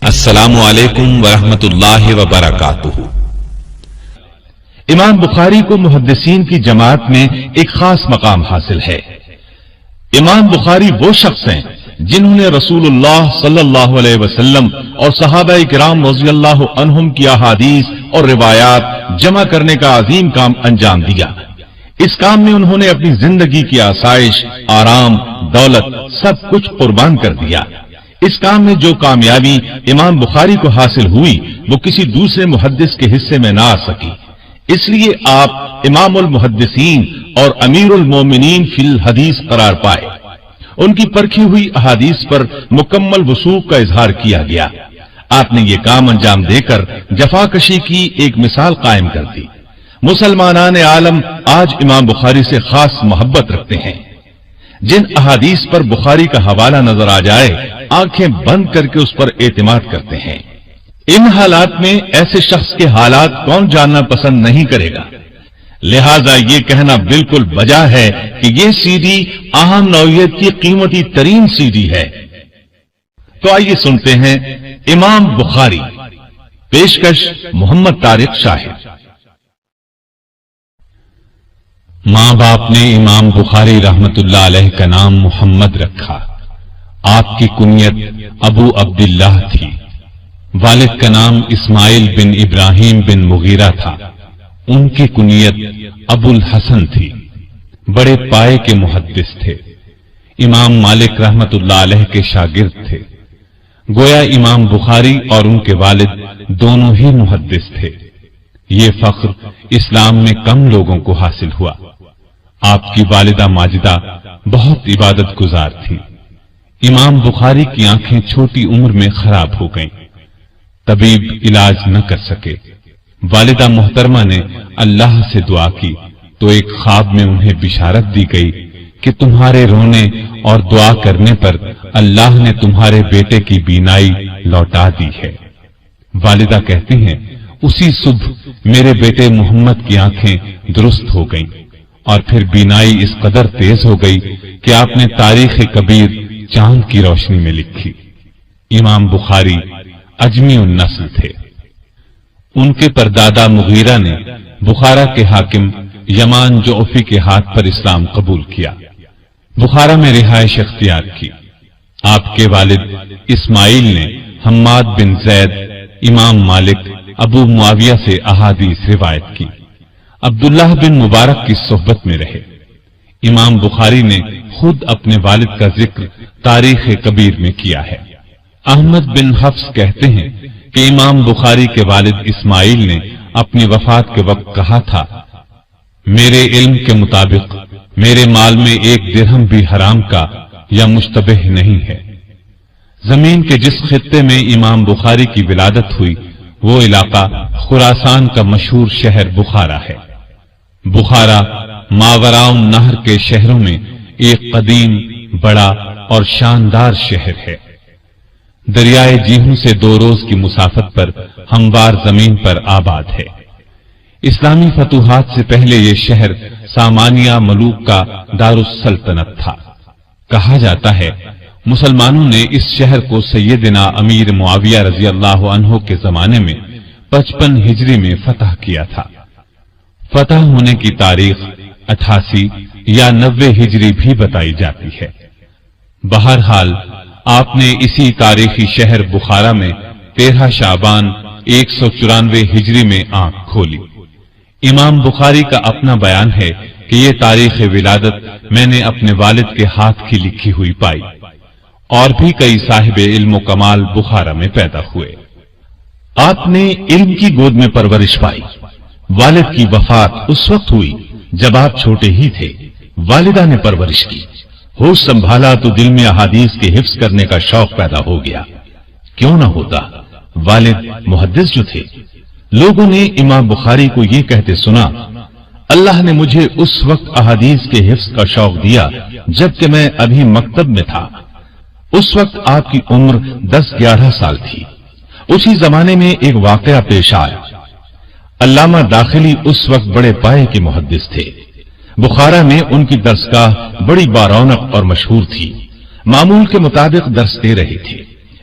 السلام علیکم ورحمۃ اللہ وبرکاتہ۔ امام بخاری کو محدثین کی جماعت میں ایک خاص مقام حاصل ہے۔ امام بخاری وہ شخص ہیں جنہوں نے رسول اللہ صلی اللہ علیہ وسلم اور صحابہ کرام رضی اللہ عنہم کی احادیث اور روایات جمع کرنے کا عظیم کام انجام دیا۔ اس کام میں انہوں نے اپنی زندگی کی آسائش، آرام، دولت سب کچھ قربان کر دیا۔ اس کام میں جو کامیابی امام بخاری کو حاصل ہوئی وہ کسی دوسرے محدث کے حصے میں نہ آ سکی، اس لیے آپ امام المحدثین اور امیر المومنین فی الحدیث قرار پائے۔ ان کی پرکھی ہوئی احادیث پر مکمل وثوق کا اظہار کیا گیا۔ آپ نے یہ کام انجام دے کر جفاکشی کی ایک مثال قائم کر دی۔ مسلمانان عالم آج امام بخاری سے خاص محبت رکھتے ہیں۔ جن احادیث پر بخاری کا حوالہ نظر آ جائے آنکھیں بند کر کے اس پر اعتماد کرتے ہیں۔ ان حالات میں ایسے شخص کے حالات کون جاننا پسند نہیں کرے گا؟ لہذا یہ کہنا بالکل بجا ہے کہ یہ سی ڈی اہم نوعیت کی قیمتی ترین سی ڈی ہے۔ تو آئیے سنتے ہیں امام بخاری، پیشکش محمد طارق شاہد۔ ماں باپ نے امام بخاری رحمت اللہ علیہ کا نام محمد رکھا۔ آپ کی کنیت ابو عبداللہ تھی۔ والد کا نام اسماعیل بن ابراہیم بن مغیرہ تھا۔ ان کی کنیت ابو الحسن تھی۔ بڑے پائے کے محدث تھے۔ امام مالک رحمت اللہ علیہ کے شاگرد تھے۔ گویا امام بخاری اور ان کے والد دونوں ہی محدث تھے۔ یہ فخر اسلام میں کم لوگوں کو حاصل ہوا۔ آپ کی والدہ ماجدہ بہت عبادت گزار تھی۔ امام بخاری کی آنکھیں چھوٹی عمر میں خراب ہو گئیں۔ طبیب علاج نہ کر سکے۔ والدہ محترمہ نے اللہ سے دعا کی تو ایک خواب میں انہیں بشارت دی گئی کہ تمہارے رونے اور دعا کرنے پر اللہ نے تمہارے بیٹے کی بینائی لوٹا دی ہے۔ والدہ کہتی ہیں اسی صبح میرے بیٹے محمد کی آنکھیں درست ہو گئیں اور پھر بینائی اس قدر تیز ہو گئی کہ آپ نے تاریخ کبیر چاند کی روشنی میں لکھی۔ امام بخاری اجمی النسل تھے۔ ان کے پردادا مغیرہ نے بخارا کے حاکم یمان جعفی کے ہاتھ پر اسلام قبول کیا۔ بخارا میں رہائش اختیار کی۔ آپ کے والد اسماعیل نے حماد بن زید، امام مالک، ابو معاویہ سے احادیث روایت کی۔ عبداللہ بن مبارک کی صحبت میں رہے۔ امام بخاری نے خود اپنے والد کا ذکر تاریخ کبیر میں کیا ہے۔ احمد بن حفص کہتے ہیں کہ امام بخاری کے والد اسماعیل نے اپنی وفات کے وقت کہا تھا، میرے علم کے مطابق میرے مال میں ایک درہم بھی حرام کا یا مشتبہ نہیں ہے۔ زمین کے جس خطے میں امام بخاری کی ولادت ہوئی وہ علاقہ خراسان کا مشہور شہر بخارا ہے۔ بخارا ماوراء النہر کے شہروں میں ایک قدیم، بڑا اور شاندار شہر ہے۔ دریائے جیہوں سے 2 روز کی مسافت پر ہموار زمین پر آباد ہے۔ اسلامی فتوحات سے پہلے یہ شہر سامانیہ ملوک کا دارالسلطنت تھا۔ کہا جاتا ہے مسلمانوں نے اس شہر کو سیدنا امیر معاویہ رضی اللہ عنہ کے زمانے میں 55 ہجری میں فتح کیا تھا۔ فتح ہونے کی تاریخ 88 یا 90 ہجری بھی بتائی جاتی ہے۔ بہرحال آپ نے اسی تاریخی شہر بخارا میں 13 شعبان 194 ہجری میں آنکھ کھولی۔ امام بخاری کا اپنا بیان ہے کہ یہ تاریخ ولادت میں نے اپنے والد کے ہاتھ کی لکھی ہوئی پائی۔ اور بھی کئی صاحب علم و کمال بخارا میں پیدا ہوئے۔ آپ نے علم کی گود میں پرورش پائی۔ والد کی وفات اس وقت ہوئی جب آپ چھوٹے ہی تھے۔ والدہ نے پرورش کی، ہوش سنبھالا تو دل میں احادیث کے حفظ کرنے کا شوق پیدا ہو گیا۔ کیوں نہ ہوتا، والد محدث جو تھے۔ لوگوں نے امام بخاری کو یہ کہتے سنا، اللہ نے مجھے اس وقت احادیث کے حفظ کا شوق دیا جبکہ میں ابھی مکتب میں تھا۔ اس وقت آپ کی عمر 10-11 سال تھی۔ اسی زمانے میں ایک واقعہ پیش آیا۔ علامہ داخلی اس وقت بڑے پائے کے محدث تھے۔ بخارا میں ان کی درسگاہ بڑی بارونق اور مشہور تھی۔ معمول کے مطابق درس دے رہے تھے۔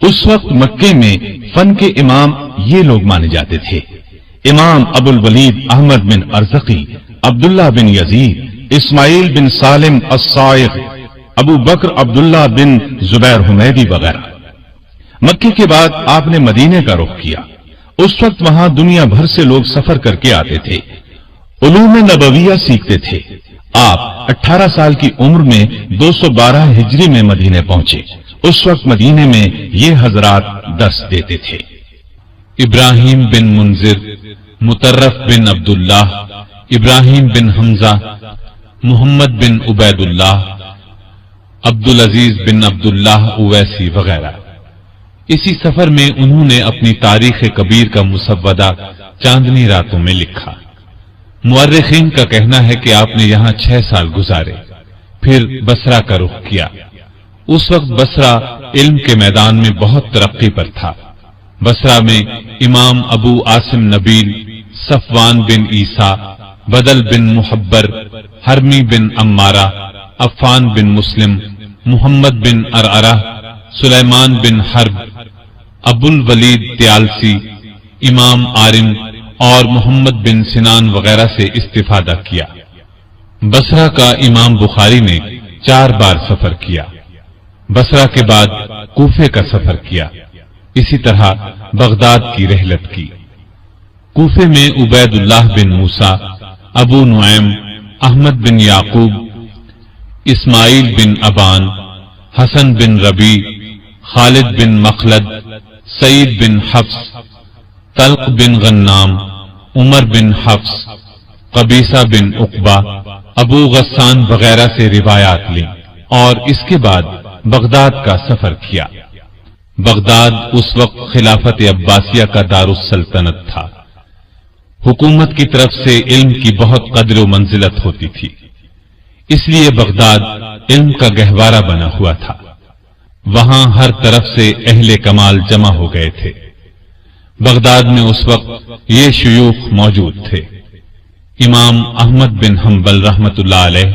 اس وقت مکے میں فن کے امام یہ لوگ مانے جاتے تھے: امام ابو الولید احمد بن ارزقی، عبداللہ بن یزید، اسماعیل بن سالم الصائغ، ابو بکر عبداللہ بن زبیر حمیدی وغیرہ۔ مکے کے بعد آپ نے مدینے کا رخ کیا۔ اس وقت وہاں دنیا بھر سے لوگ سفر کر کے آتے تھے، علوم نبویہ سیکھتے تھے۔ آپ 18 سال کی عمر میں 212 ہجری میں مدینے پہنچے۔ اس وقت مدینے میں یہ حضرات درس دیتے تھے: ابراہیم بن منذر، مطرف بن عبداللہ، ابراہیم بن حمزہ، محمد بن عبید اللہ، عبدالعزیز بن عبداللہ اویسی وغیرہ۔ اسی سفر میں انہوں نے اپنی تاریخ کبیر کا مسودہ چاندنی راتوں میں لکھا۔ مورخین کا کہنا ہے کہ آپ نے یہاں 6 سال گزارے، پھر بصرہ کا رخ کیا۔ اس وقت بصرہ علم کے میدان میں بہت ترقی پر تھا۔ بصرہ میں امام ابو عاصم نبیل، صفوان بن عیسیٰ، بدل بن محبر، حرمی بن عمارہ، عفان بن مسلم، محمد بن ارعرہ، سلیمان بن حرب، ابو الولید طیالسی، امام عارم اور محمد بن سنان وغیرہ سے استفادہ کیا۔ بصرہ کا امام بخاری نے 4 بار سفر کیا۔ بصرہ کے بعد کوفے کا سفر کیا، اسی طرح بغداد کی رحلت کی۔ کوفے میں عبید اللہ بن موسیٰ، ابو نعیم، احمد بن یعقوب، اسماعیل بن ابان، حسن بن ربیع، خالد بن مخلد، سعید بن حفص، طلق بن غنام، عمر بن حفص، قبیصہ بن عقبہ، ابو غسان وغیرہ سے روایات لیں اور اس کے بعد بغداد کا سفر کیا۔ بغداد اس وقت خلافت عباسیہ کا دارالسلطنت تھا۔ حکومت کی طرف سے علم کی بہت قدر و منزلت ہوتی تھی، اس لیے بغداد علم کا گہوارہ بنا ہوا تھا۔ وہاں ہر طرف سے اہل کمال جمع ہو گئے تھے۔ بغداد میں اس وقت یہ شیوخ موجود تھے: امام احمد بن حنبل رحمۃ اللہ علیہ،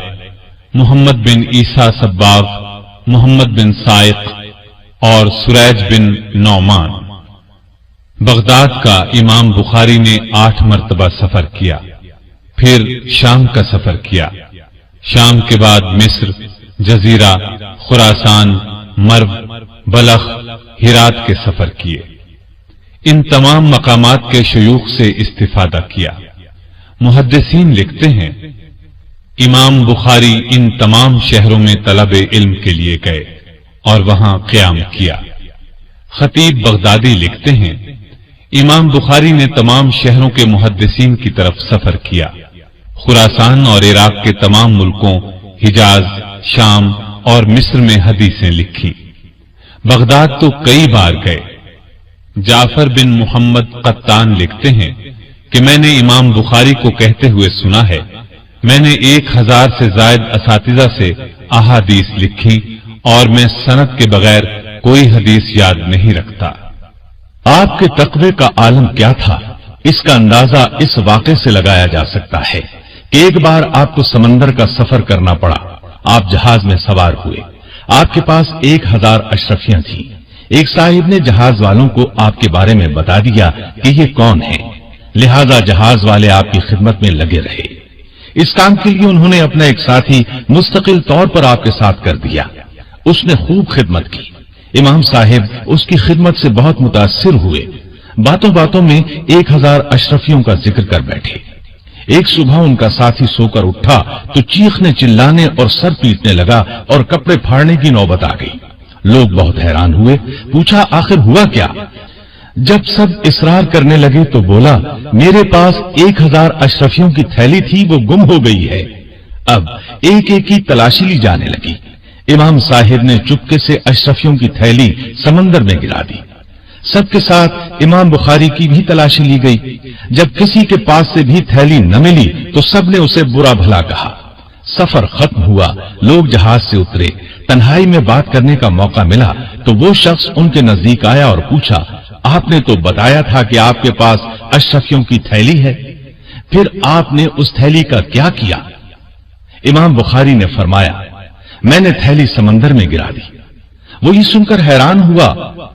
محمد بن عیسیٰ صباغ، محمد بن سائق اور سریج بن نعمان۔ بغداد کا امام بخاری نے 8 مرتبہ سفر کیا، پھر شام کا سفر کیا۔ شام کے بعد مصر، جزیرہ، خراسان، مرو، بلخ، ہرات کے سفر کیے۔ ان تمام مقامات کے شیوخ سے استفادہ کیا۔ محدثین لکھتے ہیں امام بخاری ان تمام شہروں میں طلب علم کے لیے گئے اور وہاں قیام کیا۔ خطیب بغدادی لکھتے ہیں امام بخاری نے تمام شہروں کے محدثین کی طرف سفر کیا۔ خراسان اور عراق کے تمام ملکوں، حجاز، شام اور مصر میں حدیثیں لکھی۔ بغداد تو کئی بار گئے۔ جعفر بن محمد قطان لکھتے ہیں کہ میں نے امام بخاری کو کہتے ہوئے سنا ہے، میں نے 1000 سے زائد اساتذہ سے احادیث لکھی اور میں سند کے بغیر کوئی حدیث یاد نہیں رکھتا۔ آپ کے تقوی کا عالم کیا تھا، اس کا اندازہ اس واقعے سے لگایا جا سکتا ہے کہ ایک بار آپ کو سمندر کا سفر کرنا پڑا۔ آپ جہاز میں سوار ہوئے، آپ کے پاس 1000 اشرفیاں تھیں۔ ایک صاحب نے جہاز والوں کو آپ کے بارے میں بتا دیا کہ یہ کون ہے، لہذا جہاز والے آپ کی خدمت میں لگے رہے۔ اس کام کے لیے انہوں نے اپنا ایک ساتھی مستقل طور پر آپ کے ساتھ کر دیا۔ اس نے خوب خدمت کی۔ امام صاحب اس کی خدمت سے بہت متاثر ہوئے۔ باتوں باتوں میں 1000 اشرفیوں کا ذکر کر بیٹھے۔ ایک صبح ان کا ساتھی سو کر اٹھا تو چیخنے چلانے اور سر پیٹنے لگا اور کپڑے پھاڑنے کی نوبت آ گئی۔ لوگ بہت حیران ہوئے، پوچھا آخر ہوا کیا؟ جب سب اصرار کرنے لگے تو بولا میرے پاس 1000 اشرفیوں کی تھیلی تھی، وہ گم ہو گئی ہے۔ اب ایک ایک کی تلاشی لی جانے لگی۔ امام صاحب نے چپکے سے اشرفیوں کی تھیلی سمندر میں گرا دی۔ سب کے ساتھ امام بخاری کی بھی تلاشی لی گئی۔ جب کسی کے پاس سے بھی تھیلی نہ ملی تو سب نے اسے برا بھلا کہا۔ سفر ختم ہوا، لوگ جہاز سے اترے۔ تنہائی میں بات کرنے کا موقع ملا تو وہ شخص ان کے نزدیک آیا اور پوچھا آپ نے تو بتایا تھا کہ آپ کے پاس اشرفیوں کی تھیلی ہے، پھر آپ نے اس تھیلی کا کیا کیا؟ امام بخاری نے فرمایا میں نے تھیلی سمندر میں گرا دی۔ وہ یہ سن کر حیران ہوا،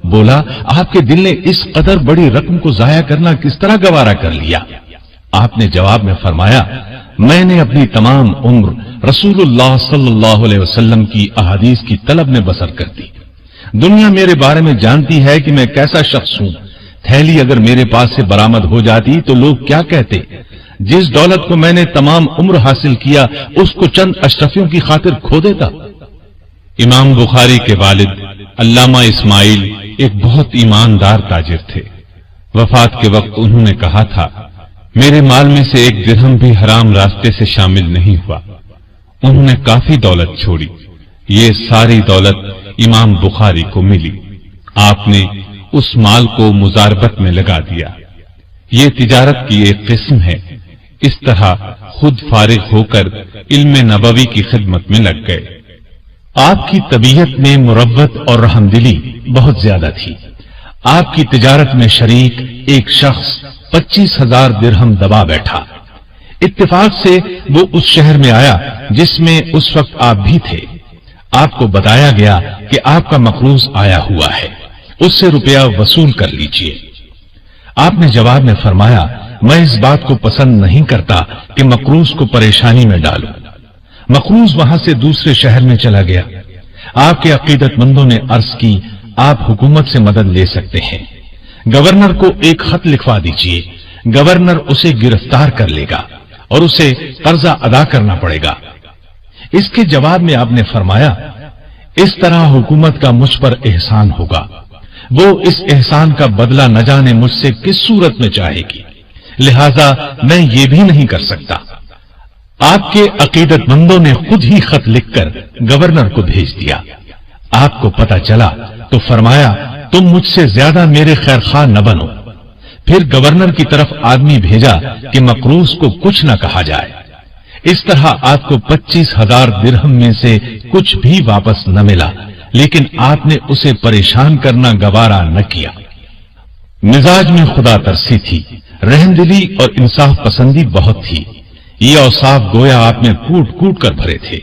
بولا آپ کے دل نے اس قدر بڑی رقم کو ضائع کرنا کس طرح گوارا کر لیا؟ آپ نے جواب میں فرمایا، میں نے اپنی تمام عمر رسول اللہ صلی اللہ علیہ وسلم کی احادیث کی طلب میں بسر کر دی۔ دنیا میرے بارے میں جانتی ہے کہ میں کیسا شخص ہوں۔ تھیلی اگر میرے پاس سے برآمد ہو جاتی تو لوگ کیا کہتے؟ جس دولت کو میں نے تمام عمر حاصل کیا اس کو چند اشرفیوں کی خاطر کھو دیتا۔ امام بخاری کے والد علامہ اسماعیل ایک بہت ایماندار تاجر تھے۔ وفات کے وقت انہوں نے کہا تھا، میرے مال میں سے ایک درہم بھی حرام راستے سے شامل نہیں ہوا۔ انہوں نے کافی دولت چھوڑی، یہ ساری دولت امام بخاری کو ملی۔ آپ نے اس مال کو مزاربت میں لگا دیا۔ یہ تجارت کی ایک قسم ہے۔ اس طرح خود فارغ ہو کر علم نبوی کی خدمت میں لگ گئے۔ آپ کی طبیعت میں مروت اور رحمدلی بہت زیادہ تھی۔ آپ کی تجارت میں شریک ایک شخص 25,000 درہم دبا بیٹھا۔ اتفاق سے وہ اس شہر میں آیا جس میں اس وقت آپ بھی تھے۔ آپ کو بتایا گیا کہ آپ کا مقروض آیا ہوا ہے، اس سے روپیہ وصول کر لیجئے۔ آپ نے جواب میں فرمایا، میں اس بات کو پسند نہیں کرتا کہ مقروض کو پریشانی میں ڈالوں۔ مقروض وہاں سے دوسرے شہر میں چلا گیا۔ آپ کے عقیدت مندوں نے عرض کی، آپ حکومت سے مدد لے سکتے ہیں، گورنر کو ایک خط لکھوا دیجئے، گورنر اسے گرفتار کر لے گا اور اسے قرضہ ادا کرنا پڑے گا۔ اس کے جواب میں آپ نے فرمایا، اس طرح حکومت کا مجھ پر احسان ہوگا، وہ اس احسان کا بدلہ نہ جانے مجھ سے کس صورت میں چاہے گی، لہذا میں یہ بھی نہیں کر سکتا۔ آپ کے عقیدت مندوں نے خود ہی خط لکھ کر گورنر کو بھیج دیا۔ آپ کو پتہ چلا تو فرمایا، تم مجھ سے زیادہ میرے خیر خواہ نہ بنو۔ پھر گورنر کی طرف آدمی بھیجا کہ مقروض کو کچھ نہ کہا جائے۔ اس طرح آپ کو 25,000 درہم میں سے کچھ بھی واپس نہ ملا، لیکن آپ نے اسے پریشان کرنا گوارا نہ کیا۔ مزاج میں خدا ترسی تھی، رحمدلی اور انصاف پسندی بہت تھی۔ یہ اوصاف گویا آپ میں کوٹ کوٹ کر بھرے تھے۔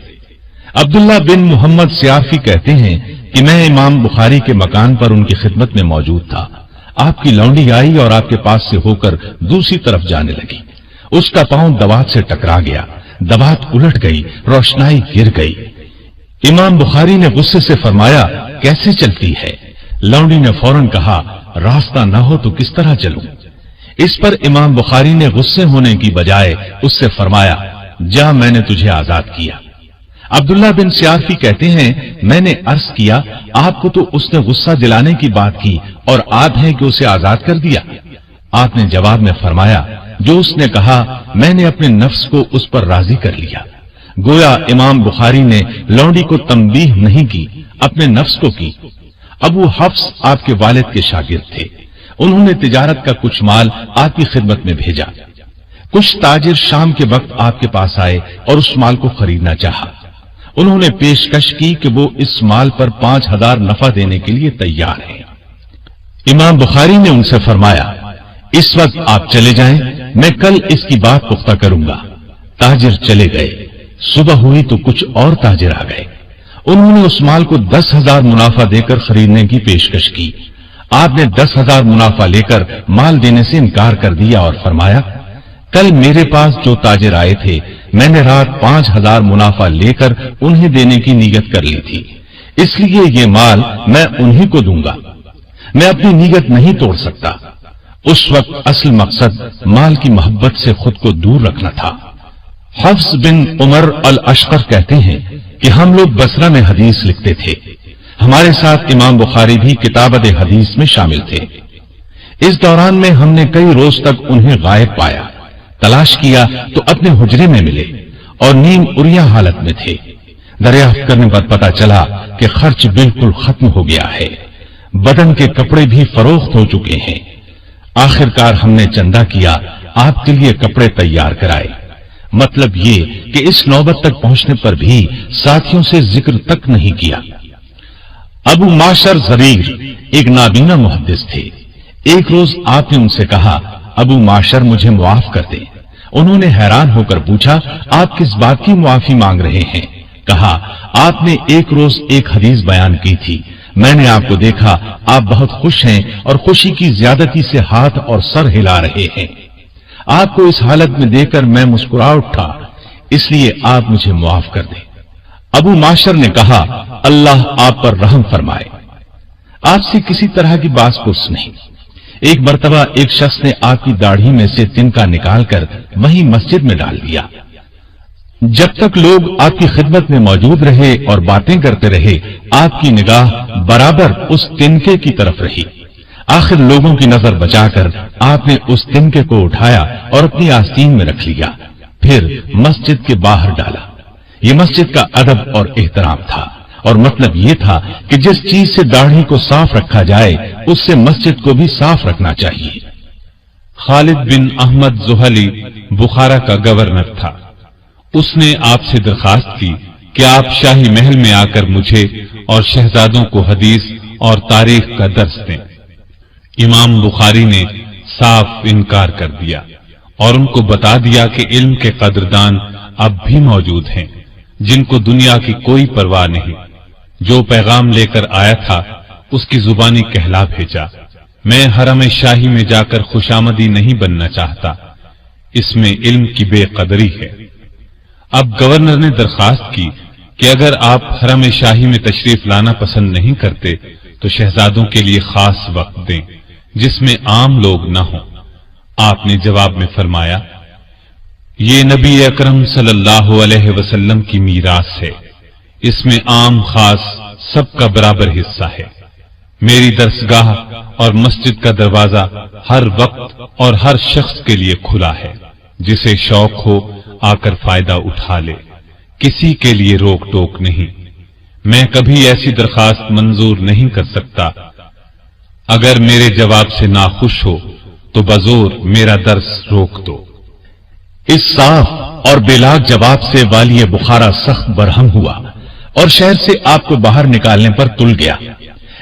عبداللہ بن محمد سیافی کہتے ہیں کہ میں امام بخاری کے مکان پر ان کی خدمت میں موجود تھا۔ آپ کی لونڈی آئی اور آپ کے پاس سے ہو کر دوسری طرف جانے لگی۔ اس کا پاؤں دوات سے ٹکرا گیا، دوات الٹ گئی، روشنائی گر گئی۔ امام بخاری نے غصے سے فرمایا، کیسے چلتی ہے؟ لونڈی نے فوراً کہا، راستہ نہ ہو تو کس طرح چلوں؟ اس پر امام بخاری نے غصے ہونے کی بجائے اس سے فرمایا، جا، میں نے تجھے آزاد کیا۔ عبداللہ بن سیافی کہتے ہیں، میں نے عرض کیا، آپ کو تو اس نے غصہ دلانے کی بات کی اور آپ ہیں کہ اسے آزاد کر دیا۔ آپ نے جواب میں فرمایا، جو اس نے کہا میں نے اپنے نفس کو اس پر راضی کر لیا۔ گویا امام بخاری نے لونڈی کو تنبیہ نہیں کی، اپنے نفس کو کی۔ ابو حفص آپ کے والد کے شاگرد تھے۔ انہوں نے تجارت کا کچھ مال آپ کی خدمت میں بھیجا۔ کچھ تاجر شام کے وقت آپ کے پاس آئے اور اس مال کو خریدنا چاہا۔ انہوں نے پیشکش کی کہ وہ اس مال پر 5,000 نفع دینے کے لیے تیار ہیں۔ امام بخاری نے ان سے فرمایا، اس وقت آپ چلے جائیں، میں کل اس کی بات پختہ کروں گا۔ تاجر چلے گئے۔ صبح ہوئی تو کچھ اور تاجر آ گئے۔ انہوں نے اس مال کو 10,000 منافع دے کر خریدنے کی پیشکش کی۔ آپ نے 10,000 منافع لے کر مال دینے سے انکار کر دیا اور فرمایا، کل میرے پاس جو تاجر آئے تھے میں نے رات 5,000 منافع لے کر انہیں دینے کی نیت کر لی تھی، اس لیے یہ مال میں انہیں کو دوں گا۔ میں اپنی نیت نہیں توڑ سکتا۔ اس وقت اصل مقصد مال کی محبت سے خود کو دور رکھنا تھا۔ حفص بن عمر الاشقر کہتے ہیں کہ ہم لوگ بصرہ میں حدیث لکھتے تھے، ہمارے ساتھ امام بخاری بھی کتابت حدیث میں شامل تھے۔ اس دوران میں ہم نے کئی روز تک انہیں غائب پایا، تلاش کیا تو اپنے حجرے میں ملے اور نیم اریاں حالت میں تھے۔ دریافت کرنے پر پتا چلا کہ خرچ بالکل ختم ہو گیا ہے، بدن کے کپڑے بھی فروخت ہو چکے ہیں۔ آخر کار ہم نے چندہ کیا، آپ کے لیے کپڑے تیار کرائے۔ مطلب یہ کہ اس نوبت تک پہنچنے پر بھی ساتھیوں سے ذکر تک نہیں کیا۔ ابو معشر زریر ایک نابینا محدث تھے۔ ایک روز آپ نے ان سے کہا، ابو معشر مجھے معاف کر دیں۔ انہوں نے حیران ہو کر پوچھا، آپ کس بات کی معافی مانگ رہے ہیں؟ کہا، آپ نے ایک روز ایک حدیث بیان کی تھی، میں نے آپ کو دیکھا آپ بہت خوش ہیں اور خوشی کی زیادتی سے ہاتھ اور سر ہلا رہے ہیں. آپ کو اس حالت میں دیکھ کر میں مسکرا اٹھا، اس لیے آپ مجھے معاف کر دیں. ابو معاشر نے کہا اللہ آپ پر رحم فرمائے. آپ سے کسی طرح کی باس پرس نہیں. ایک مرتبہ ایک شخص نے آپ کی داڑھی میں سے تنکا نکال کر وہیں مسجد میں ڈال دیا. جب تک لوگ آپ کی خدمت میں موجود رہے اور باتیں کرتے رہے آپ کی نگاہ برابر اس تنکے کی طرف رہی. آخر لوگوں کی نظر بچا کر آپ نے اس تنکے کو اٹھایا اور اپنی آستین میں رکھ لیا، پھر مسجد کے باہر ڈالا. یہ مسجد کا ادب اور احترام تھا، اور مطلب یہ تھا کہ جس چیز سے داڑھی کو صاف رکھا جائے اس سے مسجد کو بھی صاف رکھنا چاہیے. خالد بن احمد زحلی بخارا کا گورنر تھا. اس نے آپ سے درخواست کی کہ آپ شاہی محل میں آ کر مجھے اور شہزادوں کو حدیث اور تاریخ کا درس دیں. امام بخاری نے صاف انکار کر دیا اور ان کو بتا دیا کہ علم کے قدردان اب بھی موجود ہیں جن کو دنیا کی کوئی پرواہ نہیں. جو پیغام لے کر آیا تھا اس کی زبانی کہلا بھیجا. میں حرم شاہی میں جا کر خوشامدی نہیں بننا چاہتا، اس میں علم کی بے قدری ہے. اب گورنر نے درخواست کی کہ اگر آپ حرم شاہی میں تشریف لانا پسند نہیں کرتے تو شہزادوں کے لیے خاص وقت دیں جس میں عام لوگ نہ ہوں. آپ نے جواب میں فرمایا یہ نبی اکرم صلی اللہ علیہ وسلم کی میراث ہے، اس میں عام خاص سب کا برابر حصہ ہے. میری درسگاہ اور مسجد کا دروازہ ہر وقت اور ہر شخص کے لیے کھلا ہے. جسے شوق ہو آ کر فائدہ اٹھا لے، کسی کے لیے روک ٹوک نہیں. میں کبھی ایسی درخواست منظور نہیں کر سکتا. اگر میرے جواب سے ناخوش ہو تو بزور میرا درس روک دو. اس صاف اور بلاگ جواب سے والی بخارا سخت برہم ہوا اور شہر سے آپ کو باہر نکالنے پر تل گیا.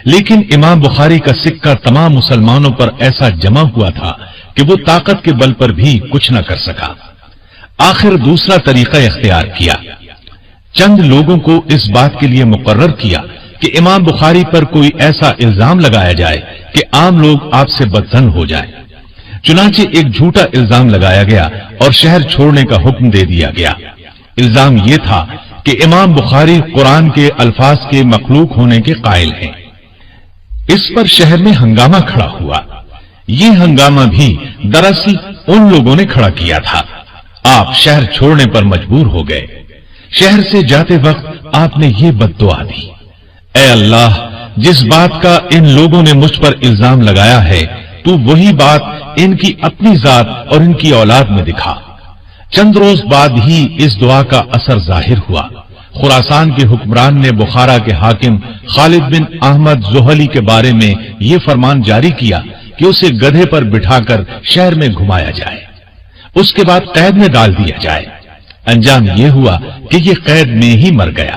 لیکن امام بخاری کا سکہ تمام مسلمانوں پر ایسا جمع ہوا تھا کہ وہ طاقت کے بل پر بھی کچھ نہ کر سکا. آخر دوسرا طریقہ اختیار کیا. چند لوگوں کو اس بات کے لیے مقرر کیا کہ امام بخاری پر کوئی ایسا الزام لگایا جائے کہ عام لوگ آپ سے بدظن ہو جائیں. چنانچہ ایک جھوٹا الزام لگایا گیا اور شہر چھوڑنے کا حکم دے دیا گیا. الزام یہ تھا کہ امام بخاری قرآن کے الفاظ کے مخلوق ہونے کے قائل ہیں. اس پر شہر میں ہنگامہ کھڑا ہوا. یہ ہنگامہ بھی دراصل ان لوگوں نے کھڑا کیا تھا. آپ شہر چھوڑنے پر مجبور ہو گئے. شہر سے جاتے وقت آپ نے یہ بد دعا دی، اے اللہ جس بات کا ان لوگوں نے مجھ پر الزام لگایا ہے تو وہی بات ان کی اپنی ذات اور ان کی اولاد میں دکھا. چند روز بعد ہی اس دعا کا اثر ظاہر ہوا. خراسان کے حکمران نے بخارا کے حاکم خالد بن احمد زحلی کے بارے میں یہ فرمان جاری کیا کہ اسے گدھے پر بٹھا کر شہر میں گھمایا جائے، اس کے بعد قید میں ڈال دیا جائے. انجام یہ ہوا کہ یہ قید میں ہی مر گیا.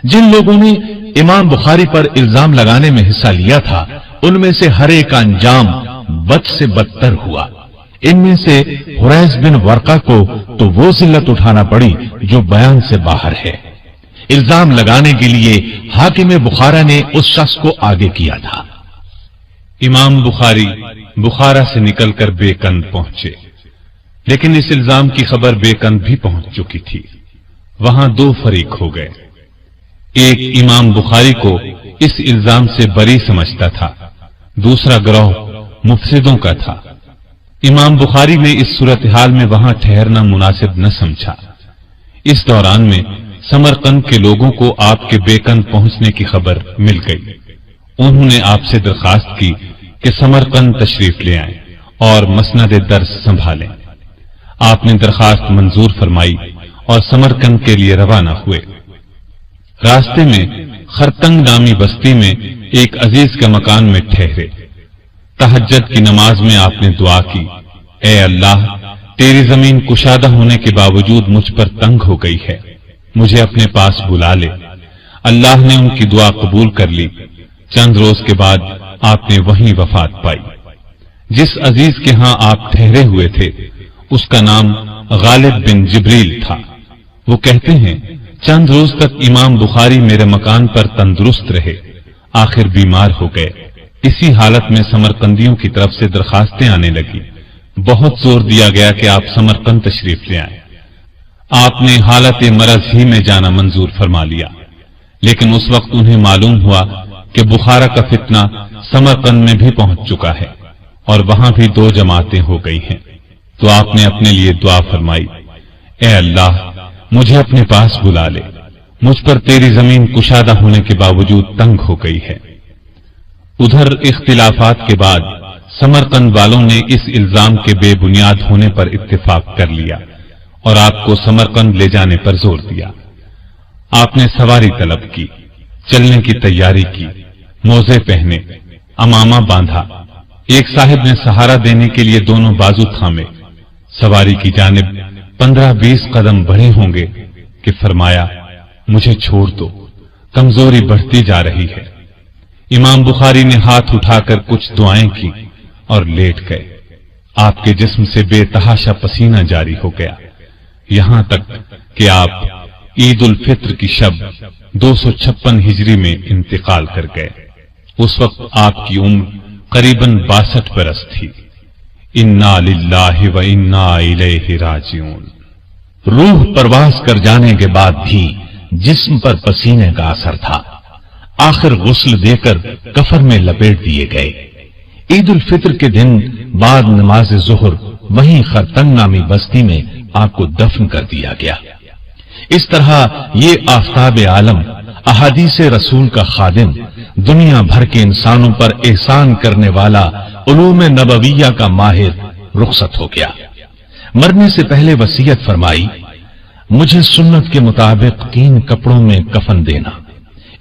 جن لوگوں نے امام بخاری پر الزام لگانے میں حصہ لیا تھا ان میں سے ہر ایک کا انجام بد سے بدتر ہوا. ان میں سے حریث بن ورقہ کو تو وہ ذلت اٹھانا پڑی جو بیان سے باہر ہے. الزام لگانے کے لیے حاکم بخارا نے اس شخص کو آگے کیا تھا. امام بخاری بخارا سے نکل کر بیکند پہنچے، لیکن اس الزام کی خبر بیکند بھی پہنچ چکی تھی. وہاں دو فریق ہو گئے. ایک امام بخاری کو اس الزام سے بری سمجھتا تھا، دوسرا گروہ مفسدوں کا تھا. امام بخاری نے اس صورتحال میں وہاں ٹھہرنا مناسب نہ سمجھا. اس دوران میں سمرقند کے لوگوں کو آپ کے بیکند پہنچنے کی خبر مل گئی. انہوں نے آپ سے درخواست کی کہ سمرقند تشریف لے آئیں اور مسند درس سنبھالیں. آپ نے درخواست منظور فرمائی اور سمرقند کے لیے روانہ ہوئے. راستے میں خرتنگ نامی بستی میں ایک عزیز کے مکان میں ٹھہرے. تہجد کی نماز میں آپ نے دعا کی، اے اللہ تیری زمین کشادہ ہونے کے باوجود مجھ پر تنگ ہو گئی ہے، مجھے اپنے پاس بلا لے. اللہ نے ان کی دعا قبول کر لی. چند روز کے بعد آپ نے وہیں وفات پائی. جس عزیز کے ہاں آپ ٹھہرے ہوئے تھے اس کا نام غالب بن جبریل تھا. وہ کہتے ہیں چند روز تک امام بخاری میرے مکان پر تندرست رہے آخر بیمار ہو گئے۔ اسی حالت میں سمرقندیوں کی طرف سے درخواستیں آنے لگی۔ بہت زور دیا گیا کہ آپ سمرقند تشریف لے آئیں۔ آپ نے حالت مرض ہی میں جانا منظور فرما لیا، لیکن اس وقت انہیں معلوم ہوا کہ بخارا کا فتنہ سمرقند میں بھی پہنچ چکا ہے اور وہاں بھی 2 جماعتیں ہو گئی ہیں۔ تو آپ نے اپنے لیے دعا فرمائی، اے اللہ مجھے اپنے پاس بلا لے، مجھ پر تیری زمین کشادہ ہونے کے باوجود تنگ ہو گئی ہے۔ ادھر اختلافات کے بعد سمرقند والوں نے اس الزام کے بے بنیاد ہونے پر اتفاق کر لیا اور آپ کو سمرقند لے جانے پر زور دیا۔ آپ نے سواری طلب کی، چلنے کی تیاری کی، موزے پہنے، امامہ باندھا۔ ایک صاحب نے سہارا دینے کے لیے دونوں بازو تھامے، سواری کی جانب 15-20 قدم بڑھے ہوں گے کہ فرمایا، مجھے چھوڑ دو، کمزوری بڑھتی جا رہی ہے۔ امام بخاری نے ہاتھ اٹھا کر کچھ دعائیں کی اور لیٹ گئے۔ آپ کے جسم سے بے تحاشا پسینہ جاری ہو گیا، یہاں تک کہ آپ عید الفطر کی شب 256 ہجری میں انتقال کر گئے۔ اس وقت آپ کی عمر قریباً 62 برس تھی۔ انا للہ و انا الیہ راجعون۔ روح پرواز کر جانے کے بعد بھی جسم پر پسینے کا اثر تھا۔ آخر غسل دے کر کفن میں لپیٹ دیے گئے۔ عید الفطر کے دن بعد نماز ظہر وہیں خرطنگ نامی بستی میں آپ کو دفن کر دیا گیا۔ اس طرح یہ آفتاب عالم، احادیث رسول کا خادم، دنیا بھر کے انسانوں پر احسان کرنے والا، علوم نبویہ کا ماہر رخصت ہو گیا۔ مرنے سے پہلے وصیت فرمائی، مجھے سنت کے مطابق 3 کپڑوں میں کفن دینا،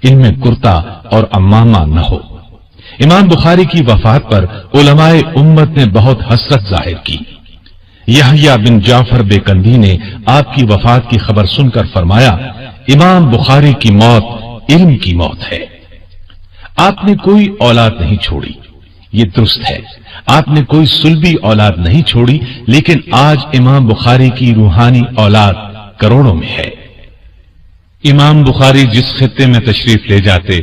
ان میں کرتا اور امامہ نہ ہو۔ امام بخاری کی وفات پر علماء امت نے بہت حسرت ظاہر کی۔ یحییٰ بن جعفر بیکندی نے آپ کی وفات کی خبر سن کر فرمایا، امام بخاری کی موت علم کی موت ہے۔ آپ نے کوئی اولاد نہیں چھوڑی، یہ درست ہے، آپ نے کوئی سلبی اولاد نہیں چھوڑی، لیکن آج امام بخاری کی روحانی اولاد کروڑوں میں ہے۔ امام بخاری جس خطے میں تشریف لے جاتے،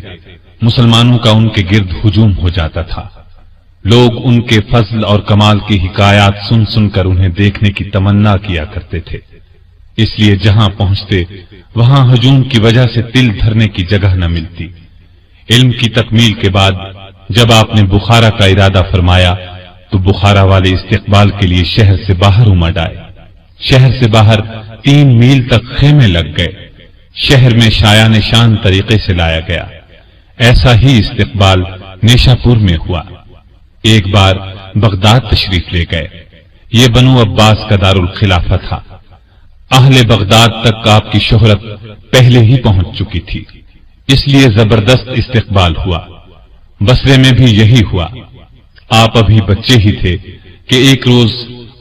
مسلمانوں کا ان کے گرد ہجوم ہو جاتا تھا۔ لوگ ان کے فضل اور کمال کی حکایات سن سن کر انہیں دیکھنے کی تمنا کیا کرتے تھے، اس لیے جہاں پہنچتے وہاں ہجوم کی وجہ سے تل دھرنے کی جگہ نہ ملتی۔ علم کی تکمیل کے بعد جب آپ نے بخارا کا ارادہ فرمایا تو بخارا والے استقبال کے لیے شہر سے باہر امڈ آئے۔ شہر سے باہر 3 میل تک خیمے لگ گئے۔ شہر میں شایان شان طریقے سے لایا گیا۔ ایسا ہی استقبال نیشا پور میں ہوا۔ ایک بار بغداد تشریف لے گئے۔ یہ بنو عباس کا دارالخلافہ تھا۔ اہل بغداد تک آپ کی شہرت پہلے ہی پہنچ چکی تھی، اس لیے زبردست استقبال ہوا۔ بصرے میں بھی یہی ہوا۔ آپ ابھی بچے ہی تھے کہ ایک روز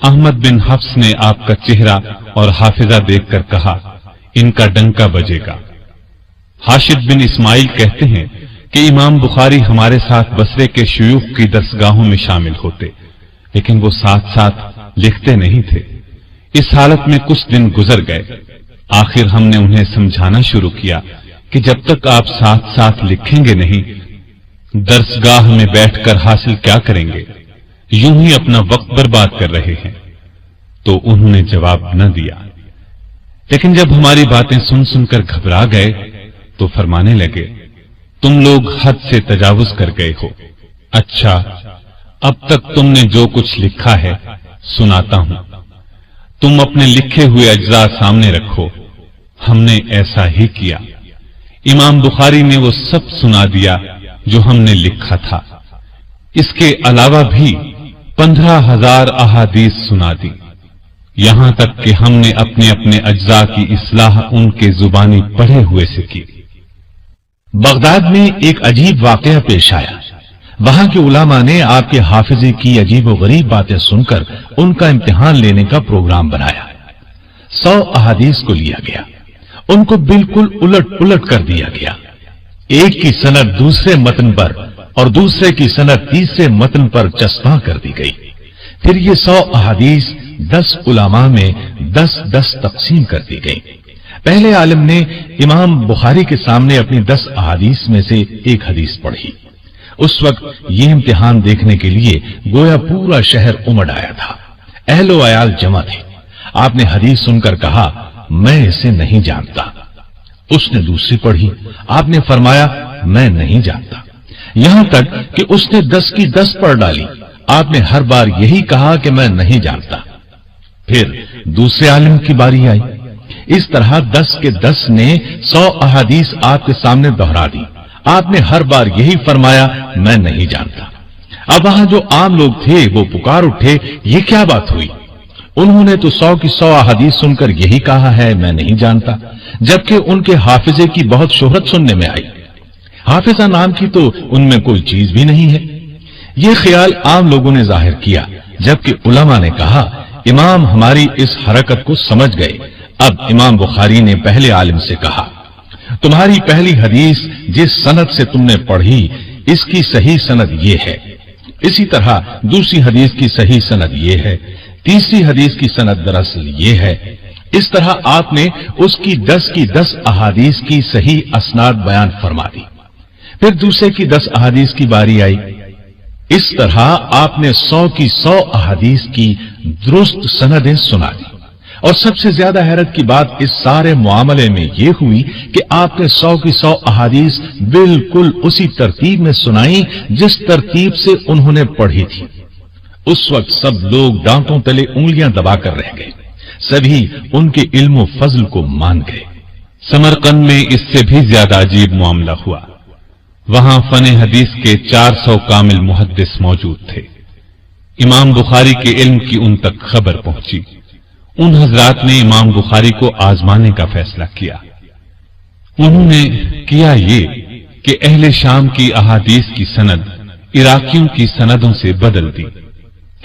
احمد بن حفص نے آپ کا چہرہ اور حافظہ دیکھ کر کہا، ان کا ڈنکا بجے گا۔ حاشد بن اسماعیل کہتے ہیں کہ امام بخاری ہمارے ساتھ بصرے کے شیوخ کی درسگاہوں میں شامل ہوتے، لیکن وہ ساتھ ساتھ لکھتے نہیں تھے۔ اس حالت میں کچھ دن گزر گئے۔ آخر ہم نے انہیں سمجھانا شروع کیا کہ جب تک آپ ساتھ ساتھ لکھیں گے نہیں، درسگاہ میں بیٹھ کر حاصل کیا کریں گے؟ یوں ہی اپنا وقت برباد کر رہے ہیں۔ تو انہوں نے جواب نہ دیا، لیکن جب ہماری باتیں سن سن کر گھبرا گئے تو فرمانے لگے، تم لوگ حد سے تجاوز کر گئے ہو۔ اچھا، اب تک تم نے جو کچھ لکھا ہے سناتا ہوں، تم اپنے لکھے ہوئے اجزاء سامنے رکھو۔ ہم نے ایسا ہی کیا۔ امام بخاری نے وہ سب سنا دیا جو ہم نے لکھا تھا۔ اس کے علاوہ بھی 15,000 احادیث سنا دی، یہاں تک کہ ہم نے اپنے اپنے اجزاء کی اصلاح ان کے زبانی پڑھے ہوئے سے کی۔ بغداد میں ایک عجیب واقعہ پیش آیا۔ وہاں کے علماء نے آپ کے حافظے کی عجیب و غریب باتیں سن کر ان کا امتحان لینے کا پروگرام بنایا۔ 100 احادیث کو لیا گیا، ان کو بالکل الٹ پلٹ کر دیا گیا۔ ایک کی سند دوسرے متن پر اور دوسرے کی سند تیسرے متن پر چسپاں کر دی گئی۔ پھر یہ 100 احادیث 10 علماء میں 10-10 تقسیم کر دی گئی۔ پہلے عالم نے امام بخاری کے سامنے اپنی 10 احادیث میں سے ایک حدیث پڑھی۔ اس وقت یہ امتحان دیکھنے کے لیے گویا پورا شہر امڑ آیا تھا، اہل و عیال جمع تھے۔ آپ نے حدیث سن کر کہا، میں اسے نہیں جانتا۔ اس نے دوسری پڑھی، آپ نے فرمایا، میں نہیں جانتا۔ یہاں تک کہ اس نے 10 کی 10 پڑھ ڈالی۔ آپ نے ہر بار یہی کہا کہ میں نہیں جانتا۔ پھر دوسرے عالم کی باری آئی۔ اس طرح 10 کے 10 نے 100 احادیث آپ کے سامنے دہرا دی۔ آپ نے ہر بار یہی فرمایا، میں نہیں جانتا۔ اب وہاں جو عام لوگ تھے وہ پکار اٹھے، یہ کیا بات ہوئی؟ انہوں نے تو 100 کی 100 احادیث سن کر یہی کہا ہے، میں نہیں جانتا، جبکہ ان کے حافظے کی بہت شہرت سننے میں آئی۔ حافظہ نام کی تو ان میں کوئی چیز بھی نہیں ہے۔ یہ خیال عام لوگوں نے ظاہر کیا، جبکہ علماء نے کہا، امام ہماری اس حرکت کو سمجھ گئے۔ اب امام بخاری نے پہلے عالم سے کہا، تمہاری پہلی حدیث جس سند سے تم نے پڑھی، اس کی صحیح سند یہ ہے، اسی طرح دوسری حدیث کی صحیح سند یہ ہے، تیسری حدیث کی سند دراصل یہ ہے۔ اس طرح آپ نے اس کی 10 کی 10 احادیث کی صحیح اسناد بیان فرما دی۔ پھر دوسرے کی 10 احادیث کی باری آئی۔ اس طرح آپ نے 100 کی 100 احادیث کی درست سندیں سنا دی۔ اور سب سے زیادہ حیرت کی بات اس سارے معاملے میں یہ ہوئی کہ آپ نے 100 کی 100 احادیث بالکل اسی ترتیب میں سنائی جس ترتیب سے انہوں نے پڑھی تھی۔ اس وقت سب لوگ دانتوں تلے انگلیاں دبا کر رہ گئے، سبھی ان کے علم و فضل کو مان گئے۔ سمرقند میں اس سے بھی زیادہ عجیب معاملہ ہوا۔ وہاں فن حدیث کے 400 کامل محدث موجود تھے۔ امام بخاری کے علم کی ان تک خبر پہنچی۔ ان حضرات نے امام بخاری کو آزمانے کا فیصلہ کیا۔ انہوں نے کیا یہ کہ اہل شام کی احادیث کی سند عراقیوں کی سندوں سے بدل دی،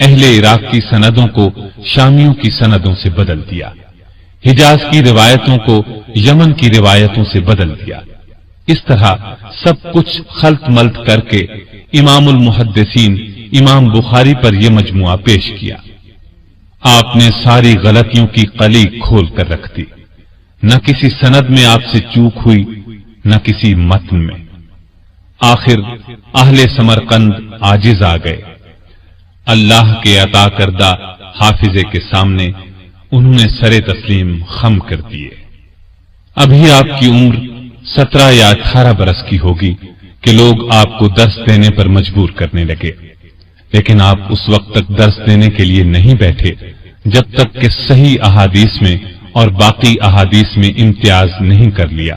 اہل عراق کی سندوں کو شامیوں کی سندوں سے بدل دیا، حجاز کی روایتوں کو یمن کی روایتوں سے بدل دیا۔ اس طرح سب کچھ خلط ملط کر کے امام المحدثین امام بخاری پر یہ مجموعہ پیش کیا۔ آپ نے ساری غلطیوں کی قلی کھول کر رکھ دی، نہ کسی سند میں آپ سے چوک ہوئی، نہ کسی متن میں۔ آخر اہل سمرقند عاجز آ گئے۔ اللہ کے عطا کردہ حافظے کے سامنے انہوں نے سر تسلیم خم کر دیے۔ ابھی آپ کی عمر 17 یا 18 برس کی ہوگی کہ لوگ آپ کو درس دینے پر مجبور کرنے لگے، لیکن آپ اس وقت تک درس دینے کے لیے نہیں بیٹھے جب تک کہ صحیح احادیث میں اور باقی احادیث میں امتیاز نہیں کر لیا،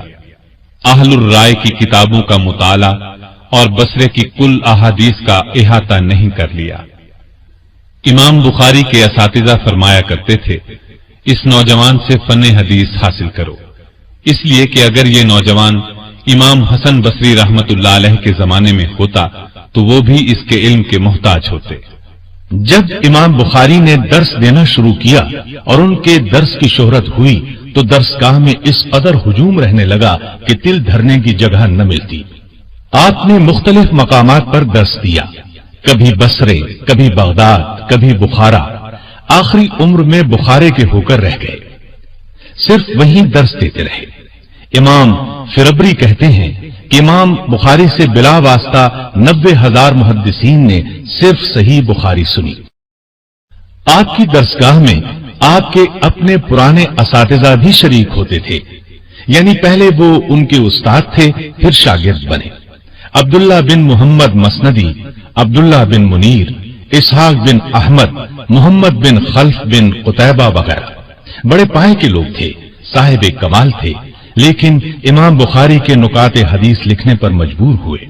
اہل الرائے کی کتابوں کا مطالعہ اور بصرے کی کل احادیث کا احاطہ نہیں کر لیا۔ امام بخاری کے اساتذہ فرمایا کرتے تھے، اس نوجوان سے فن حدیث حاصل کرو، اس لیے کہ اگر یہ نوجوان امام حسن بصری رحمت اللہ علیہ کے زمانے میں ہوتا تو وہ بھی اس کے علم کے محتاج ہوتے۔ جب امام بخاری نے درس دینا شروع کیا اور ان کے درس کی شہرت ہوئی تو درسگاہ میں اس قدر ہجوم رہنے لگا کہ تل دھرنے کی جگہ نہ ملتی۔ آپ نے مختلف مقامات پر درس دیا، کبھی بصرے، کبھی بغداد، کبھی بخارا، آخری عمر میں بخارے کے ہو کر رہ گئے، صرف وہیں درس دیتے رہے۔ امام فربری کہتے ہیں کہ امام بخاری سے بلا واسطہ 90,000 محدثین نے صرف صحیح بخاری سنی۔ آپ کی درسگاہ میں آپ کے اپنے پرانے اساتذہ بھی شریک ہوتے تھے، یعنی پہلے وہ ان کے استاد تھے، پھر شاگرد بنے۔ عبداللہ بن محمد مسندی، عبداللہ بن منیر، اسحاق بن احمد، محمد بن خلف بن قتیبہ وغیرہ بڑے پائے کے لوگ تھے، صاحب کمال تھے، لیکن امام بخاری کے نکات حدیث لکھنے پر مجبور ہوئے۔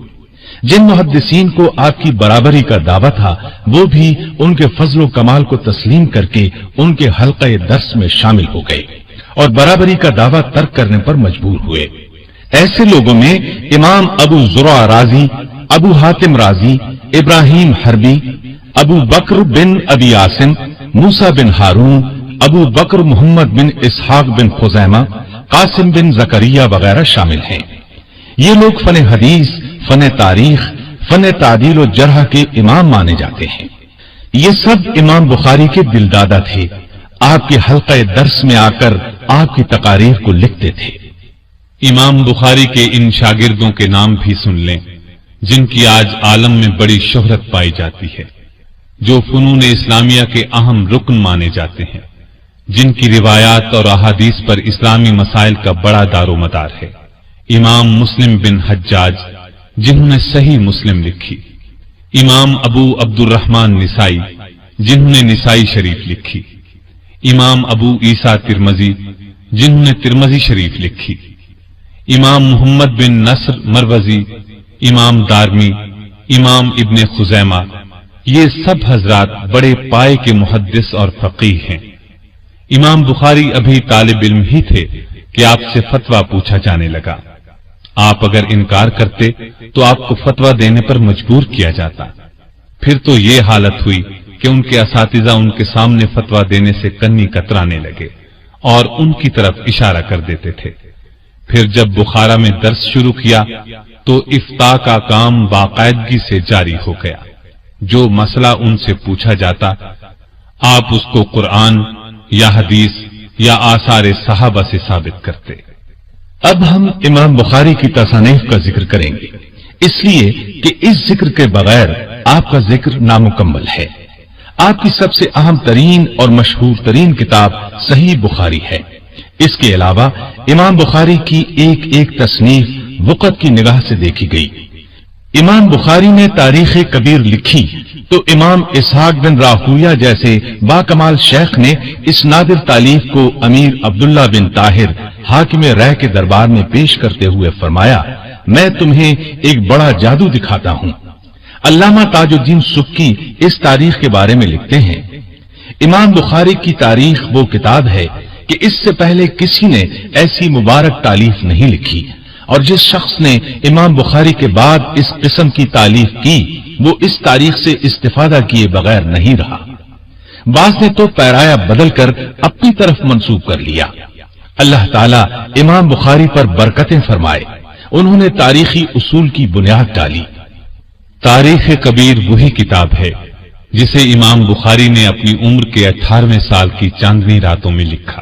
جن محدثین کو آپ کی برابری کا دعویٰ تھا وہ بھی ان کے فضل و کمال کو تسلیم کر کے ان کے حلقہ درس میں شامل ہو گئے اور برابری کا دعویٰ ترک کرنے پر مجبور ہوئے۔ ایسے لوگوں میں امام ابو زرع رازی، ابو حاتم رازی، ابراہیم حربی، ابو بکر بن ابی عاصم، موسیٰ بن ہارون، ابو بکر محمد بن اسحاق بن خزیمہ، قاسم بن زکریہ وغیرہ شامل ہیں۔ یہ لوگ فن حدیث، فن تاریخ، فن تعدیل و جرح کے امام مانے جاتے ہیں۔ یہ سب امام بخاری کے دل دادا تھے۔ آپ کے حلقہ درس میں آ کر آپ کی تقاریر کو لکھتے تھے۔ امام بخاری کے ان شاگردوں کے نام بھی سن لیں جن کی آج عالم میں بڑی شہرت پائی جاتی ہے، جو فنون اسلامیہ کے اہم رکن مانے جاتے ہیں، جن کی روایات اور احادیث پر اسلامی مسائل کا بڑا دار و مدار ہے۔ امام مسلم بن حجاج جنہوں نے صحیح مسلم لکھی، امام ابو عبد الرحمن نسائی جنہوں نے نسائی شریف لکھی، امام ابو عیسیٰ ترمذی جنہوں نے ترمذی شریف لکھی، امام محمد بن نصر مروزی، امام دارمی، امام ابن خزیمہ، یہ سب حضرات بڑے پائے کے محدث اور فقیہ ہیں۔ امام بخاری ابھی طالب علم ہی تھے کہ آپ سے فتویٰ پوچھا جانے لگا۔ آپ اگر انکار کرتے تو آپ کو فتویٰ دینے پر مجبور کیا جاتا۔ پھر تو یہ حالت ہوئی کہ ان کے اساتذہ ان کے سامنے فتویٰ دینے سے کنی کترانے لگے اور ان کی طرف اشارہ کر دیتے تھے۔ پھر جب بخارا میں درس شروع کیا تو افتاء کا کام باقاعدگی سے جاری ہو گیا۔ جو مسئلہ ان سے پوچھا جاتا آپ اس کو قرآن یا حدیث یا آثار صحابہ سے ثابت کرتے۔ اب ہم امام بخاری کی تصانیف کا ذکر کریں گے، اس لیے کہ اس ذکر کے بغیر آپ کا ذکر نامکمل ہے۔ آپ کی سب سے اہم ترین اور مشہور ترین کتاب صحیح بخاری ہے۔ اس کے علاوہ امام بخاری کی ایک ایک تصنیف وقت کی نگاہ سے دیکھی گئی۔ امام بخاری نے تاریخ کبیر لکھی تو امام اسحاق بن راہویہ جیسے باکمال شیخ نے اس نادر تالیف کو امیر عبداللہ بن طاہر حاکم رائے کے دربار میں پیش کرتے ہوئے فرمایا، میں تمہیں ایک بڑا جادو دکھاتا ہوں۔ علامہ تاج الدین سبکی اس تاریخ کے بارے میں لکھتے ہیں، امام بخاری کی تاریخ وہ کتاب ہے کہ اس سے پہلے کسی نے ایسی مبارک تالیف نہیں لکھی، اور جس شخص نے امام بخاری کے بعد اس قسم کی تالیف کی وہ اس تاریخ سے استفادہ کیے بغیر نہیں رہا۔ بعض نے تو پیرایا بدل کر اپنی طرف منسوب کر لیا۔ اللہ تعالیٰ امام بخاری پر برکتیں فرمائے، انہوں نے تاریخی اصول کی بنیاد ڈالی۔ تاریخ کبیر وہی کتاب ہے جسے امام بخاری نے اپنی عمر کے 18ویں سال کی چاندنی راتوں میں لکھا،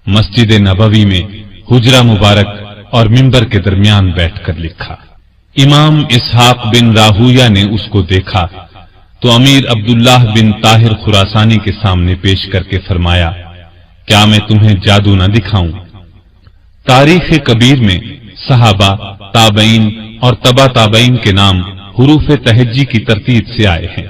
مسجد نبوی میں حجرہ مبارک اور منبر کے درمیان بیٹھ کر لکھا۔ امام اسحاق بن راہویہ نے اس کو دیکھا تو امیر عبداللہ بن طاہر خراسانی کے سامنے پیش کر کے فرمایا، کیا میں تمہیں جادو نہ دکھاؤں؟ تاریخ کبیر میں صحابہ، تابعین اور تبع تابعین کے نام حروف تہجی کی ترتیب سے آئے ہیں۔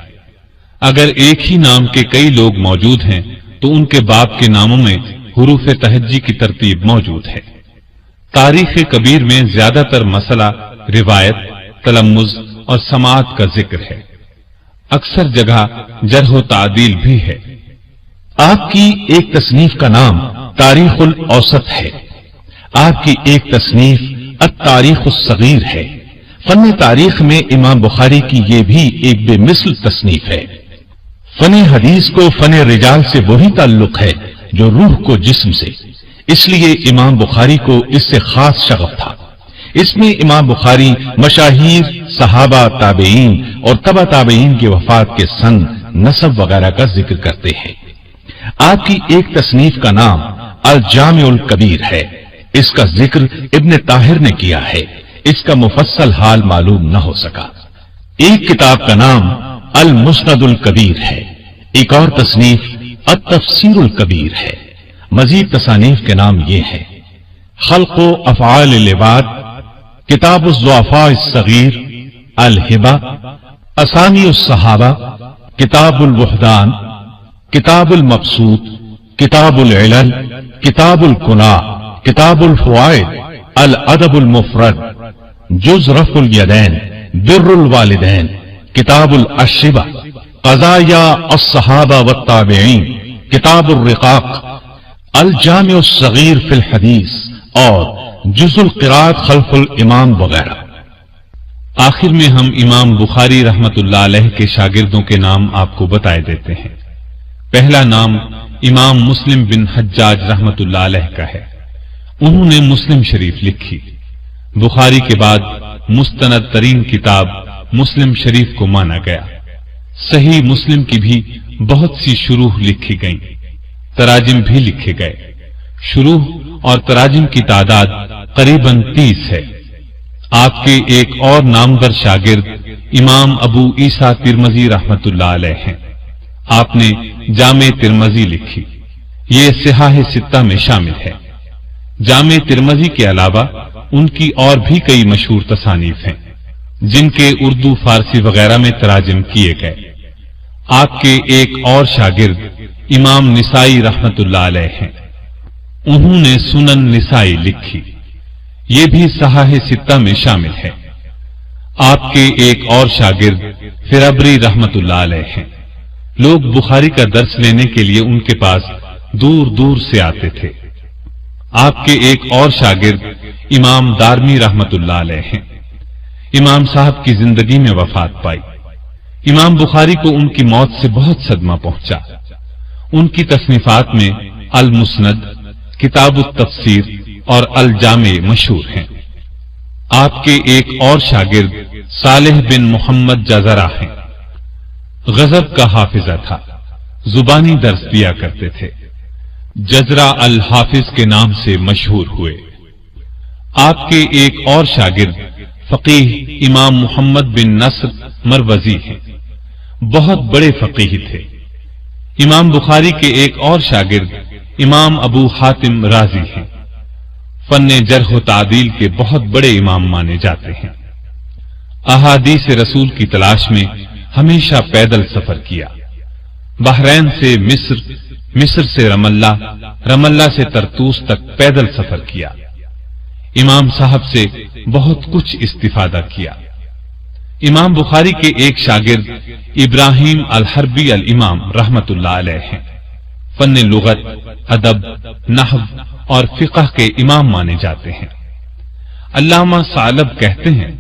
اگر ایک ہی نام کے کئی لوگ موجود ہیں تو ان کے باپ کے ناموں میں حروف تہجی کی ترتیب موجود ہے۔ تاریخ کبیر میں زیادہ تر مسئلہ روایت، تلمذ اور سماعت کا ذکر ہے، اکثر جگہ جرح و تعدیل بھی ہے۔ آپ کی ایک تصنیف کا نام تاریخ الاوسط ہے، آپ کی ایک تصنیف التاریخ الصغیر ہے۔ فن تاریخ میں امام بخاری کی یہ بھی ایک بے مثل تصنیف ہے۔ فن حدیث کو فن رجال سے وہی تعلق ہے جو روح کو جسم سے، اس لیے امام بخاری کو اس سے خاص شغف تھا۔ اس میں امام بخاری مشاہیر، صحابہ، تابعین اور تبع تابعین کی وفات کے سن، نسب وغیرہ کا ذکر کرتے ہیں۔ آپ کی ایک تصنیف کا نام الجامع الکبیر ہے، اس کا ذکر ابن طاہر نے کیا ہے، اس کا مفصل حال معلوم نہ ہو سکا۔ ایک کتاب کا نام المسند الکبیر ہے، ایک اور تصنیف التفسیر الکبیر ہے۔ مزید تصانیف کے نام یہ ہیں: خلق و افعال العباد، کتاب الضعفاء الصغیر، الہبہ، اسامی الصحابہ، کتاب الوحدان، کتاب المبسوط، کتاب العلل، کتاب الکناء، کتاب الفوائد، الادب المفرد، جز رفع الیدین، بر الوالدین، کتاب الاشبہ، قضایا الصحابہ والتابعین، کتاب الرقاق، الجامع الصغیر فی الحدیث اور جز القراءۃ خلف الامام وغیرہ۔ آخر میں ہم امام بخاری رحمت اللہ علیہ کے شاگردوں کے نام آپ کو بتائے دیتے ہیں۔ پہلا نام امام مسلم بن حجاج رحمت اللہ علیہ کا ہے، انہوں نے مسلم شریف لکھی۔ بخاری کے بعد مستند ترین کتاب مسلم شریف کو مانا گیا۔ صحیح مسلم کی بھی بہت سی شروح لکھی گئیں، تراجم بھی لکھے گئے۔ شروح اور تراجم کی تعداد قریباً 30 ہے۔ آپ کے ایک اور نامور شاگرد امام ابو عیسیٰ ترمذی رحمت اللہ علیہ ہیں۔ آپ نے جامع ترمذی لکھی، یہ صحاح ستہ میں شامل ہے۔ جامع ترمذی کے علاوہ ان کی اور بھی کئی مشہور تصانیف ہیں جن کے اردو، فارسی وغیرہ میں تراجم کیے گئے۔ آپ کے ایک اور شاگرد امام نسائی رحمت اللہ علیہ ہیں، انہوں نے سنن نسائی لکھی، یہ بھی صحاح ستہ میں شامل ہے۔ آپ کے ایک اور شاگرد فربری رحمت اللہ علیہ ہیں۔ لوگ بخاری کا درس لینے کے لیے ان کے پاس دور دور سے آتے تھے۔ آپ کے ایک اور شاگرد امام دارمی رحمت اللہ علیہ ہیں۔ امام صاحب کی زندگی میں وفات پائی۔ امام بخاری کو ان کی موت سے بہت صدمہ پہنچا۔ ان کی تصنیفات میں المسند، کتاب التفسیر اور الجامع مشہور ہیں۔ آپ کے ایک اور شاگرد صالح بن محمد جزرہ ہیں۔ غضب کا حافظہ تھا، زبانی درس دیا کرتے تھے، جزرہ الحافظ کے نام سے مشہور ہوئے۔ آپ کے ایک اور شاگرد فقیہ امام محمد بن نصر مروزی ہیں، بہت بڑے فقیہ تھے۔ امام بخاری کے ایک اور شاگرد امام ابو حاتم رازی ہیں، فن جرح و تعدیل کے بہت بڑے امام مانے جاتے ہیں۔ احادیث رسول کی تلاش میں ہمیشہ پیدل سفر کیا، بحرین سے مصر، مصر سے رم اللہ سے ترتوس تک پیدل سفر کیا۔ امام صاحب سے بہت کچھ استفادہ کیا۔ امام بخاری کے ایک شاگرد ابراہیم الحربی الامام رحمت اللہ علیہ ہیں، فن لغت، ادب، نحو اور فقہ کے امام مانے جاتے ہیں۔ علامہ ثعلب کہتے ہیں،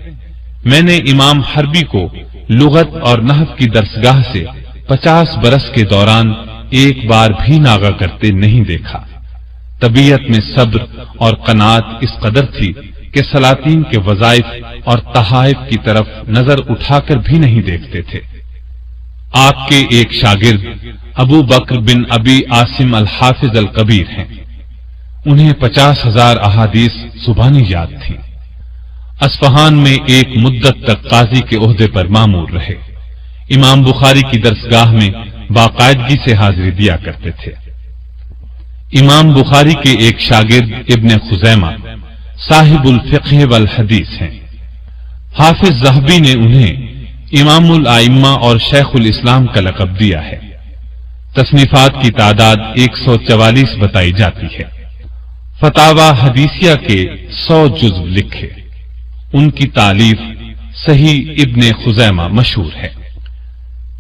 میں نے امام حربی کو لغت اور نحو کی درسگاہ سے 50 برس کے دوران ایک بار بھی ناغہ کرتے نہیں دیکھا۔ طبیعت میں صبر اور قناعت اس قدر تھی کہ سلاطین کے وظائف اور تحائف کی طرف نظر اٹھا کر بھی نہیں دیکھتے تھے۔ آپ کے ایک شاگرد ابو بکر بن ابی عاصم الحافظ الکبیر ہیں، انہیں 50,000 احادیث زبانی یاد تھی۔ اصفہان میں ایک مدت تک قاضی کے عہدے پر مامور رہے۔ امام بخاری کی درسگاہ میں باقاعدگی سے حاضری دیا کرتے تھے۔ امام بخاری کے ایک شاگرد ابن خزیمہ صاحب الفقہ والحدیث ہیں۔ حافظ ذہبی نے انہیں امام الائمہ اور شیخ الاسلام کا لقب دیا ہے۔ تصنیفات کی تعداد 144 بتائی جاتی ہے۔ فتاوی حدیثیہ کے 100 جزو لکھے۔ ان کی تالیف صحیح ابن خزیمہ مشہور ہے۔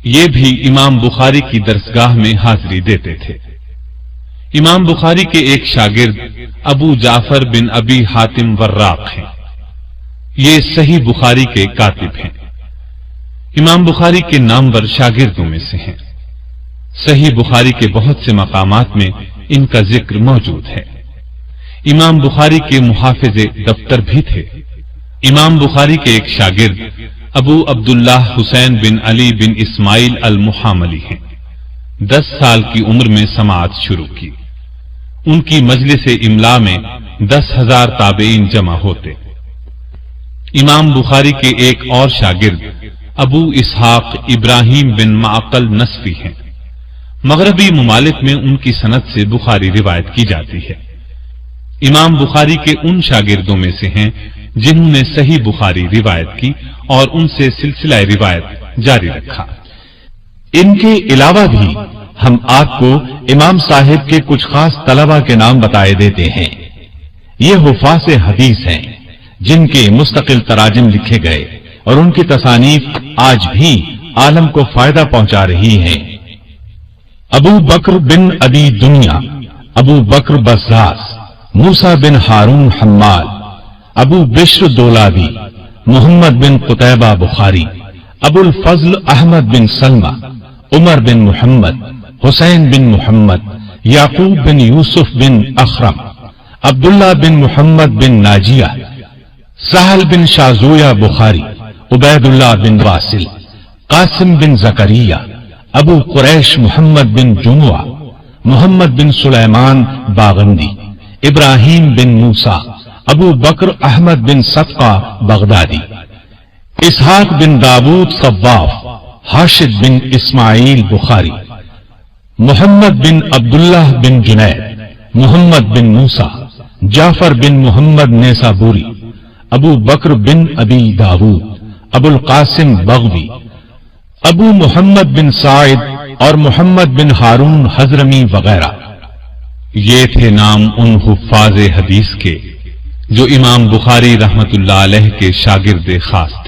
یہ بھی امام بخاری کی درسگاہ میں حاضری دیتے تھے۔ امام بخاری کے ایک شاگرد ابو جعفر بن ابی حاتم وراق ہیں، یہ صحیح بخاری کے کاتب ہیں۔ امام بخاری کے نامور شاگردوں میں سے ہیں۔ صحیح بخاری کے بہت سے مقامات میں ان کا ذکر موجود ہے۔ امام بخاری کے محافظ دفتر بھی تھے۔ امام بخاری کے ایک شاگرد ابو عبداللہ حسین بن علی بن اسماعیل المحاملی ہیں۔ 10 سال کی عمر میں سماعت شروع کی۔ ان کی مجلس املا میں 10,000 تابعین جمع ہوتے۔ امام بخاری کے ایک اور شاگرد ابو اسحاق ابراہیم بن معقل نصفی ہیں۔ مغربی ممالک میں ان کی سند سے بخاری روایت کی جاتی ہے۔ امام بخاری کے ان شاگردوں میں سے ہیں جنہوں نے صحیح بخاری روایت کی اور ان سے سلسلہ روایت جاری رکھا۔ ان کے علاوہ بھی ہم آپ کو امام صاحب کے کچھ خاص طلبہ کے نام بتائے دیتے ہیں۔ یہ حفاظ حدیث ہیں جن کے مستقل تراجم لکھے گئے اور ان کی تصانیف آج بھی عالم کو فائدہ پہنچا رہی ہیں۔ ابو بکر بن ابی دنیا، ابو بکر بزاز، موسیٰ بن ہارون حمال، ابو بشر دولابی، محمد بن قتیبہ بخاری، ابو الفضل احمد بن سلمہ، عمر بن محمد، حسین بن محمد، یعقوب بن یوسف بن اخرم، عبداللہ بن محمد بن ناجیہ، سہل بن شازویہ بخاری، عبید اللہ بن واصل، قاسم بن زکریہ، ابو قریش محمد بن جمعہ، محمد بن سلیمان باغندی، ابراہیم بن موسیٰ، ابو بکر احمد بن صدقہ بغدادی، اسحاق بن داود صواف، حاشد بن اسماعیل بخاری، محمد بن عبداللہ بن جنید، محمد بن موسیٰ، جعفر بن محمد نیسابوری، ابو بکر بن ابی داود، ابو القاسم بغوی، ابو محمد بن سعید اور محمد بن ہارون حضرمی وغیرہ۔ یہ تھے نام ان حفاظ حدیث کے جو امام بخاری رحمت اللہ علیہ کے شاگرد خاص تھے۔